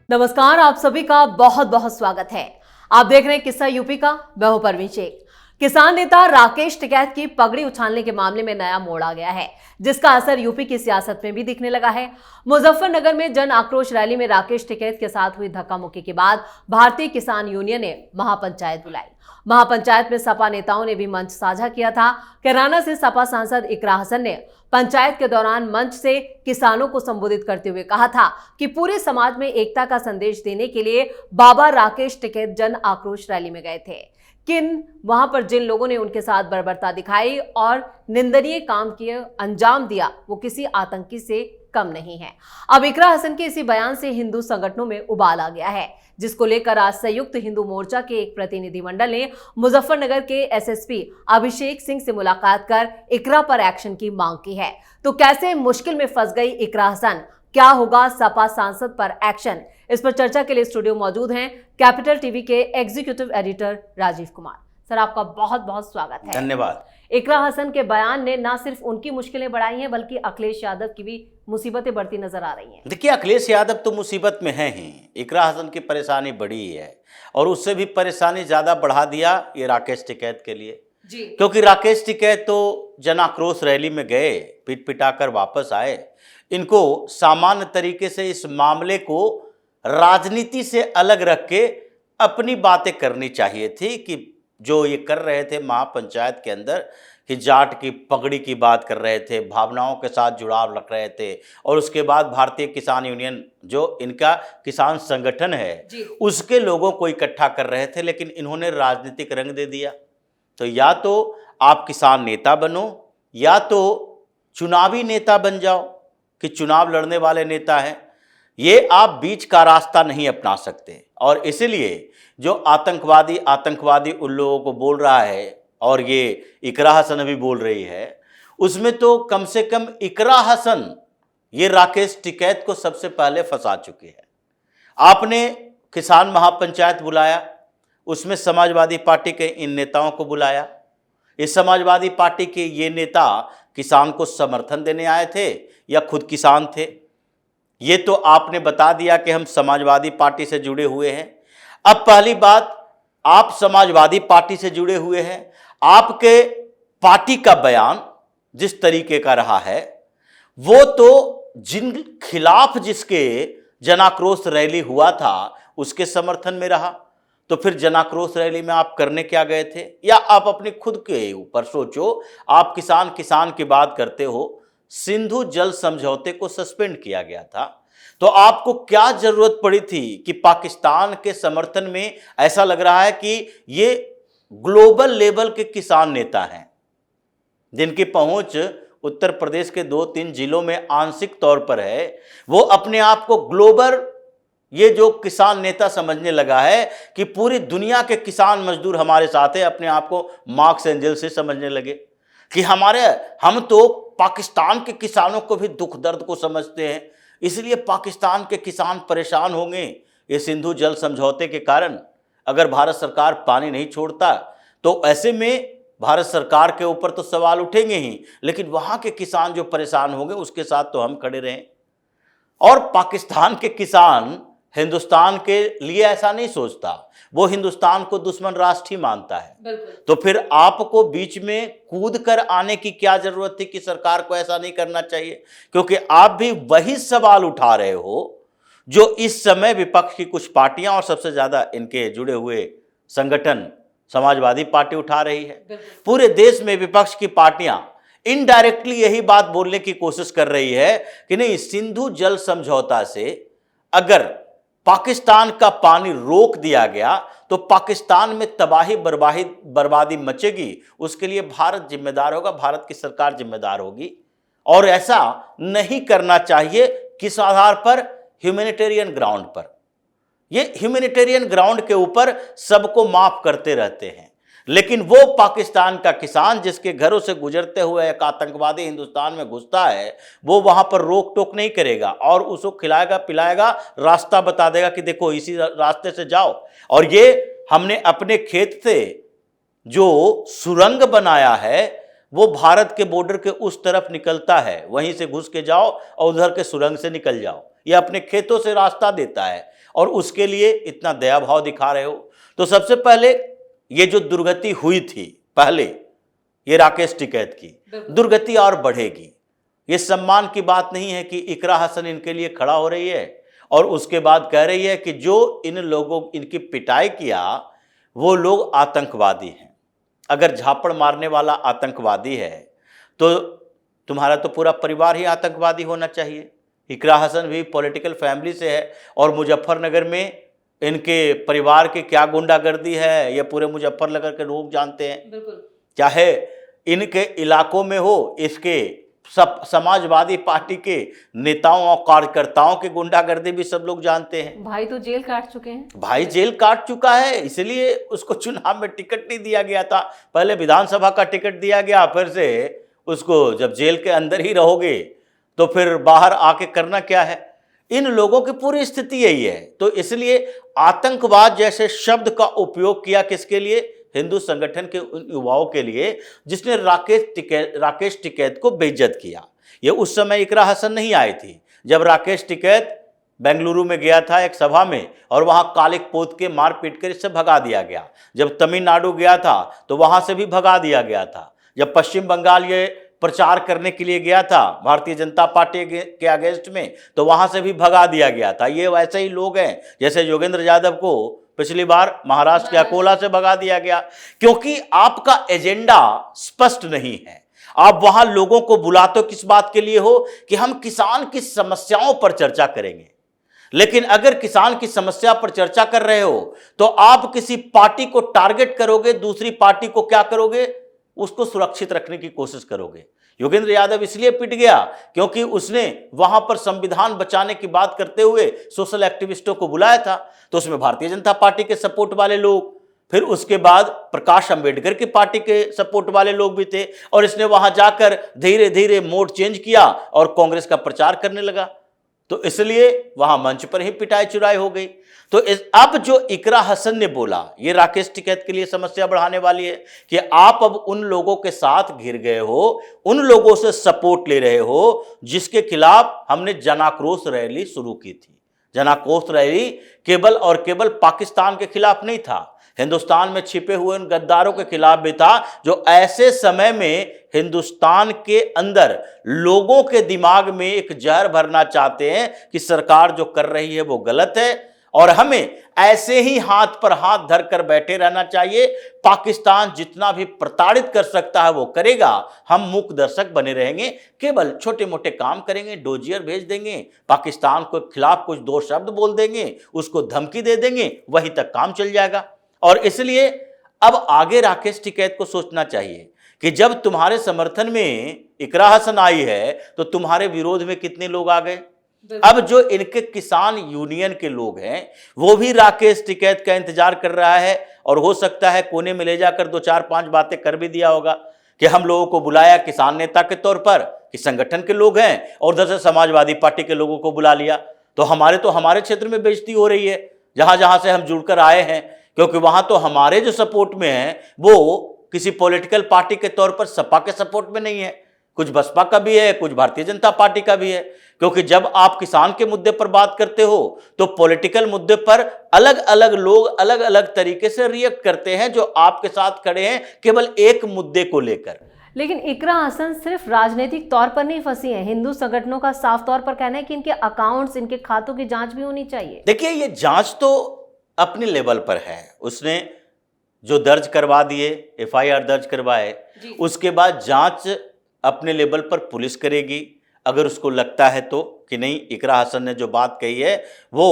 नमस्कार, आप सभी का बहुत बहुत स्वागत है। आप देख रहे हैं किस्सा यूपी का। मैं हूं परवीन शेख। किसान नेता राकेश टिकैत की पगड़ी उछालने के मामले में नया मोड़ आ गया है, जिसका असर यूपी की सियासत में भी दिखने लगा है। मुजफ्फरनगर में जन आक्रोश रैली में राकेश टिकैत के साथ हुई धक्का मुक्की के बाद भारतीय किसान यूनियन ने महापंचायत बुलाई। महापंचायत में सपा नेताओं ने भी मंच साझा किया था। कैराना से सपा सांसद इकरा हसन ने पंचायत के दौरान मंच से किसानों को संबोधित करते हुए कहा था कि पूरे समाज में एकता का संदेश देने के लिए बाबा राकेश टिकैत जन आक्रोश रैली में गए थे। वहां पर जिन लोगों ने उनके साथ बर्बरता दिखाई और निंदनीय काम किए अंजाम दिया, वो किसी आतंकी से कम नहीं है। अब इकरा हसन के इसी बयान से हिंदू संगठनों में उबाल आ गया है, जिसको लेकर आज संयुक्त हिंदू मोर्चा के एक प्रतिनिधिमंडल ने मुजफ्फरनगर के एसएसपी अभिषेक सिंह से मुलाकात कर इकरा पर एक्शन की मांग की है। तो कैसे मुश्किल में फंस गई इकरा हसन, क्या होगा सपा सांसद पर एक्शन, इस पर चर्चा के लिए स्टूडियो मौजूद हैं कैपिटल टीवी के executive editor Rajiv Kumar. Sir, आपका बहुत बहुत स्वागत है। धन्यवाद। इकरा हसन के बयान ने ना सिर्फ उनकी मुश्किलें बढ़ाई हैं, बल्कि अखिलेश यादव की भी मुसीबतें बढ़ती नजर आ रही हैं। देखिए, अखिलेश यादव तो मुसीबत में है ही, इकरा हसन की परेशानी बड़ी है और उससे भी परेशानी ज़्यादा बढ़ा दिया ये राकेश टिकैत के लिए जी। क्योंकि राकेश टिकैत तो जन आक्रोश रैली में गए, पीट पिटाकर वापस आए। इनको सामान्य तरीके से इस मामले को राजनीति से अलग रख के अपनी बातें करनी चाहिए थी कि जो ये कर रहे थे महापंचायत के अंदर कि जाट की पगड़ी की बात कर रहे थे, भावनाओं के साथ जुड़ाव रख रहे थे और उसके बाद भारतीय किसान यूनियन जो इनका किसान संगठन है उसके लोगों को इकट्ठा कर रहे थे, लेकिन इन्होंने राजनीतिक रंग दे दिया। तो या तो आप किसान नेता बनो या तो चुनावी नेता बन जाओ कि चुनाव लड़ने वाले नेता हैं, ये आप बीच का रास्ता नहीं अपना सकते। और इसलिए जो आतंकवादी उन लोगों को बोल रहा है और ये इकरा हसन भी बोल रही है, उसमें तो कम से कम इकरा हसन ये राकेश टिकैत को सबसे पहले फंसा चुकी है। आपने किसान महापंचायत बुलाया, उसमें समाजवादी पार्टी के इन नेताओं को बुलाया। इस समाजवादी पार्टी के ये नेता किसान को समर्थन देने आए थे या खुद किसान थे, ये तो आपने बता दिया कि हम समाजवादी पार्टी से जुड़े हुए हैं। अब पहली बात, आप समाजवादी पार्टी से जुड़े हुए हैं, आपके पार्टी का बयान जिस तरीके का रहा है वो तो जिन खिलाफ जिसके जनाक्रोश रैली हुआ था उसके समर्थन में रहा। तो फिर जनाक्रोश रैली में आप करने क्या गए थे? या आप अपने खुद के ऊपर सोचो। आप किसान की बात करते हो, सिंधु जल समझौते को सस्पेंड किया गया था, तो आपको क्या जरूरत पड़ी थी कि पाकिस्तान के समर्थन में ऐसा लग रहा है कि ये ग्लोबल लेवल के किसान नेता हैं जिनकी पहुंच उत्तर प्रदेश के 2-3 जिलों में आंशिक तौर पर है, वो अपने आप को ग्लोबल ये जो किसान नेता समझने लगा है कि पूरी दुनिया के किसान मजदूर हमारे साथ है, अपने आप को मार्क्स एंजल से समझने लगे कि हम तो पाकिस्तान के किसानों को भी दुख दर्द को समझते हैं, इसलिए पाकिस्तान के किसान परेशान होंगे ये सिंधु जल समझौते के कारण। अगर भारत सरकार पानी नहीं छोड़ता तो ऐसे में भारत सरकार के ऊपर तो सवाल उठेंगे ही, लेकिन वहाँ के किसान जो परेशान होंगे उसके साथ तो हम खड़े रहें। और पाकिस्तान के किसान हिंदुस्तान के लिए ऐसा नहीं सोचता, वो हिंदुस्तान को दुश्मन राष्ट्र ही मानता है। तो फिर आपको बीच में कूद कर आने की क्या जरूरत थी कि सरकार को ऐसा नहीं करना चाहिए? क्योंकि आप भी वही सवाल उठा रहे हो जो इस समय विपक्ष की कुछ पार्टियां और सबसे ज्यादा इनके जुड़े हुए संगठन समाजवादी पार्टी उठा रही है। पूरे देश में विपक्ष की पार्टियां इनडायरेक्टली यही बात बोलने की कोशिश कर रही है कि नहीं, सिंधु जल समझौता से अगर पाकिस्तान का पानी रोक दिया गया तो पाकिस्तान में तबाही बर्बादी मचेगी, उसके लिए भारत जिम्मेदार होगा, भारत की सरकार जिम्मेदार होगी। और ऐसा नहीं करना चाहिए। किस आधार पर? ह्यूमैनिटेरियन ग्राउंड पर। ये ह्यूमैनिटेरियन ग्राउंड के ऊपर सबको माफ करते रहते हैं, लेकिन वो पाकिस्तान का किसान जिसके घरों से गुजरते हुए एक आतंकवादी हिंदुस्तान में घुसता है, वो वहां पर रोक टोक नहीं करेगा और उसको खिलाएगा पिलाएगा, रास्ता बता देगा कि देखो इसी रास्ते से जाओ। और ये हमने अपने खेत से जो सुरंग बनाया है वो भारत के बॉर्डर के उस तरफ निकलता है, वहीं से घुस के जाओ और उधर के सुरंग से निकल जाओ। ये अपने खेतों से रास्ता देता है और उसके लिए इतना दया भाव दिखा रहे हो। तो सबसे पहले ये जो दुर्गति हुई थी पहले, ये राकेश टिकैत की दुर्गति और बढ़ेगी। ये सम्मान की बात नहीं है कि इकरा हसन इनके लिए खड़ा हो रही है और उसके बाद कह रही है कि जो इन लोगों इनकी पिटाई किया वो लोग आतंकवादी हैं। अगर झापड़ मारने वाला आतंकवादी है तो तुम्हारा तो पूरा परिवार ही आतंकवादी होना चाहिए। इकरा हसन भी पॉलिटिकल फैमिली से है और मुजफ्फरनगर में इनके परिवार की क्या गुंडागर्दी है ये पूरे मुजफ्फरनगर के लोग जानते हैं। बिल्कुल। चाहे इनके इलाकों में हो, इसके सब समाजवादी पार्टी के नेताओं और कार्यकर्ताओं की गुंडागर्दी भी सब लोग जानते हैं। भाई तो जेल काट चुके हैं। भाई जेल काट चुका है, इसलिए उसको चुनाव में टिकट नहीं दिया गया था। पहले विधानसभा का टिकट दिया गया, फिर से उसको जब जेल के अंदर ही रहोगे तो फिर बाहर आके करना क्या है। इन लोगों की पूरी स्थिति यही है। तो इसलिए आतंकवाद जैसे शब्द का उपयोग किया किसके लिए? हिंदू संगठन के उन युवाओं के लिए जिसने राकेश टिकैत को बेइज्जत किया। ये उस समय इकरा हसन नहीं आई थी जब राकेश टिकैत बेंगलुरु में गया था एक सभा में और वहां कालिक पोत के मार पीट कर इससे भगा दिया गया। जब तमिलनाडु गया था तो वहां से भी भगा दिया गया था। जब पश्चिम बंगाल ये प्रचार करने के लिए गया था भारतीय जनता पार्टी के अगेंस्ट में तो वहां से भी भगा दिया गया था। ये वैसे ही लोग हैं जैसे योगेंद्र यादव को पिछली बार महाराष्ट्र के अकोला से भगा दिया गया, क्योंकि आपका एजेंडा स्पष्ट नहीं है। आप वहां लोगों को बुलाते किस बात के लिए हो कि हम किसान की समस्याओं पर चर्चा करेंगे, लेकिन अगर किसान की समस्या पर चर्चा कर रहे हो तो आप किसी पार्टी को टारगेट करोगे, दूसरी पार्टी को क्या करोगे? उसको सुरक्षित रखने की कोशिश करोगे। योगेंद्र यादव इसलिए पिट गया क्योंकि उसने वहां पर संविधान बचाने की बात करते हुए सोशल एक्टिविस्टों को बुलाया था। तो उसमें भारतीय जनता पार्टी के सपोर्ट वाले लोग, फिर उसके बाद प्रकाश अंबेडकर की पार्टी के सपोर्ट वाले लोग भी थे और इसने वहां जाकर धीरे धीरे मोड चेंज किया और कांग्रेस का प्रचार करने लगा। तो इसलिए वहां मंच पर ही पिटाई चुराई हो गई। तो अब जो इकरा हसन ने बोला ये राकेश टिकैत के लिए समस्या बढ़ाने वाली है कि आप अब उन लोगों के साथ घिर गए हो, उन लोगों से सपोर्ट ले रहे हो जिसके खिलाफ हमने जनाक्रोश रैली शुरू की थी। जनाक्रोश रैली केवल और केवल पाकिस्तान के खिलाफ नहीं था, हिंदुस्तान में छिपे हुए उन गद्दारों के खिलाफ भी था जो ऐसे समय में हिंदुस्तान के अंदर लोगों के दिमाग में एक जहर भरना चाहते हैं कि सरकार जो कर रही है वो गलत है और हमें ऐसे ही हाथ पर हाथ धर कर बैठे रहना चाहिए। पाकिस्तान जितना भी प्रताड़ित कर सकता है वो करेगा, हम मूक दर्शक बने रहेंगे, केवल छोटे मोटे काम करेंगे, डोजियर भेज देंगे, पाकिस्तान के खिलाफ कुछ दो शब्द बोल देंगे, उसको धमकी दे देंगे, वहीं तक काम चल जाएगा। और इसलिए अब आगे राकेश टिकैत को सोचना चाहिए कि जब तुम्हारे समर्थन में इकरा हसन आई है तो तुम्हारे विरोध में कितने लोग आ गए। अब जो इनके किसान यूनियन के लोग हैं वो भी राकेश टिकैत का इंतजार कर रहा है और हो सकता है कोने में ले जाकर 2-4-5 बातें कर भी दिया होगा कि हम लोगों को बुलाया किसान नेता के तौर पर कि संगठन के लोग हैं और उधर से समाजवादी पार्टी के लोगों को बुला लिया तो हमारे क्षेत्र में बेइज्जती हो रही है जहां जहां से हम जुड़कर आए हैं, क्योंकि वहां तो हमारे जो सपोर्ट में है वो किसी पॉलिटिकल पार्टी के तौर पर सपा के सपोर्ट में नहीं है, कुछ बसपा का भी है, कुछ भारतीय जनता पार्टी का भी है। क्योंकि जब आप किसान के मुद्दे पर बात करते हो तो पॉलिटिकल मुद्दे पर अलग अलग लोग अलग अलग तरीके से रिएक्ट करते हैं जो आपके साथ खड़े हैं केवल एक मुद्दे को लेकर। लेकिन इकरा हसन सिर्फ राजनीतिक तौर पर नहीं फंसी है, हिंदू संगठनों का साफ तौर पर कहना है कि इनके अकाउंट्स, इनके खातों की जांच भी होनी चाहिए। देखिए ये जांच तो अपने लेवल पर है, उसने जो दर्ज करवा दिए, एफआईआर दर्ज करवाए, उसके बाद जांच अपने लेवल पर पुलिस करेगी। अगर उसको लगता है तो कि नहीं इकरा हसन ने जो बात कही है वो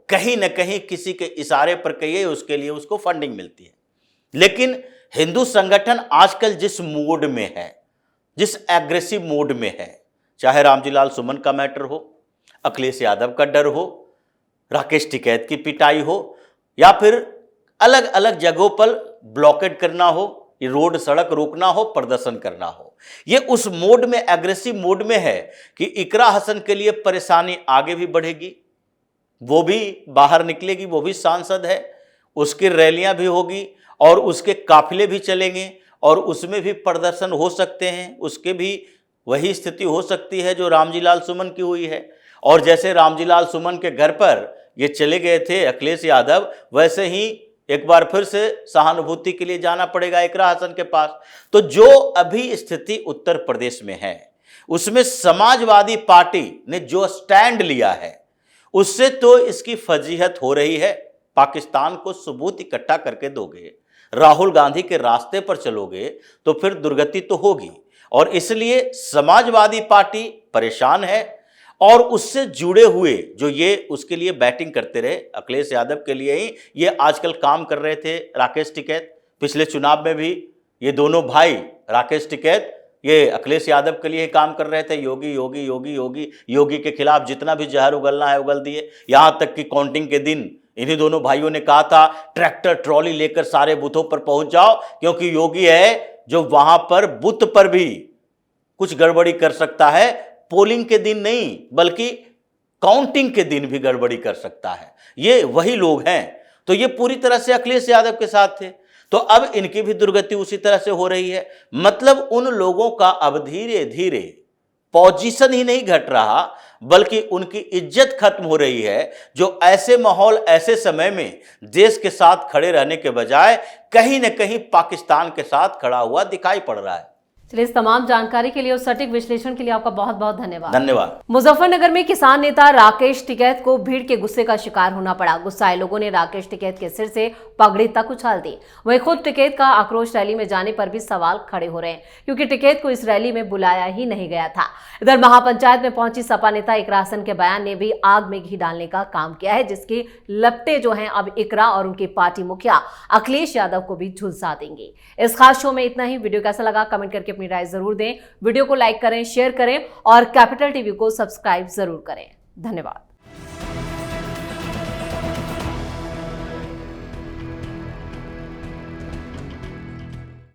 कहीं ना कहीं किसी के इशारे पर कही है, उसके लिए उसको फंडिंग मिलती है। लेकिन हिंदू संगठन आजकल जिस मोड में है, जिस एग्रेसिव मोड में है, चाहे रामजीलाल सुमन का मैटर हो, अखिलेश यादव का डर हो, राकेश टिकैत की पिटाई हो, या फिर अलग अलग जगहों पर ब्लॉकेट करना हो, ये रोड सड़क रोकना हो, प्रदर्शन करना हो, ये उस मोड में, एग्रेसिव मोड में है कि इकरा हसन के लिए परेशानी आगे भी बढ़ेगी। वो भी बाहर निकलेगी, वो भी सांसद है, उसकी रैलियां भी होगी और उसके काफिले भी चलेंगे और उसमें भी प्रदर्शन हो सकते हैं, उसके भी वही स्थिति हो सकती है जो रामजीलाल सुमन की हुई है। और जैसे रामजीलाल सुमन के घर पर ये चले गए थे अखिलेश यादव, वैसे ही एक बार फिर से सहानुभूति के लिए जाना पड़ेगा इकरा हसन के पास। तो जो अभी स्थिति उत्तर प्रदेश में है उसमें समाजवादी पार्टी ने जो स्टैंड लिया है उससे तो इसकी फजीहत हो रही है। पाकिस्तान को सबूत इकट्ठा करके दोगे, राहुल गांधी के रास्ते पर चलोगे तो फिर दुर्गति तो होगी। और इसलिए समाजवादी पार्टी परेशान है और उससे जुड़े हुए जो ये उसके लिए बैटिंग करते रहे, अखिलेश यादव के लिए ही ये आजकल काम कर रहे थे राकेश टिकैत। पिछले चुनाव में भी ये दोनों भाई राकेश टिकैत ये अखिलेश यादव के लिए काम कर रहे थे। योगी योगी योगी योगी योगी के खिलाफ जितना भी जहर उगलना है उगल दिए। यहाँ तक कि काउंटिंग के दिन इन्हीं दोनों भाइयों ने कहा था ट्रैक्टर ट्रॉली लेकर सारे बूथों पर पहुंच जाओ, क्योंकि योगी है जो वहां पर बूथ पर भी कुछ गड़बड़ी कर सकता है। पोलिंग के दिन नहीं बल्कि काउंटिंग के दिन भी गड़बड़ी कर सकता है। ये वही लोग हैं। तो ये पूरी तरह से अखिलेश यादव के साथ थे, तो अब इनकी भी दुर्गति उसी तरह से हो रही है। मतलब उन लोगों का अब धीरे धीरे पोजीशन ही नहीं घट रहा बल्कि उनकी इज्जत खत्म हो रही है, जो ऐसे माहौल ऐसे समय में देश के साथ खड़े रहने के बजाय कहीं न कहीं पाकिस्तान के साथ खड़ा हुआ दिखाई पड़ रहा है। चलिए, इस तमाम जानकारी के लिए और सटीक विश्लेषण के लिए आपका बहुत बहुत धन्यवाद। धन्यवाद। मुजफ्फरनगर में किसान नेता राकेश टिकैत को भीड़ के गुस्से का शिकार होना पड़ा। गुस्साए लोगों ने राकेश टिकैत के सिर से पगड़ी तक उछाल दी। वहीं खुद टिकैत का आक्रोश रैली में जाने पर भी सवाल खड़े हो रहे हैं, क्योंकि टिकैत को इस रैली में बुलाया ही नहीं गया था। इधर महापंचायत में पहुंची सपा नेता इकरा हसन के बयान ने भी आग में घी डालने का काम किया है, जिसकी लपटें जो हैं अब इकरा और उनकी पार्टी मुखिया अखिलेश यादव को भी झुलसा देंगे। इस खास शो में इतना ही। वीडियो कैसा लगा कमेंट करके अपनी राय जरूर दें। वीडियो को लाइक करें, शेयर करें और कैपिटल टीवी को सब्सक्राइब जरूर करें। धन्यवाद।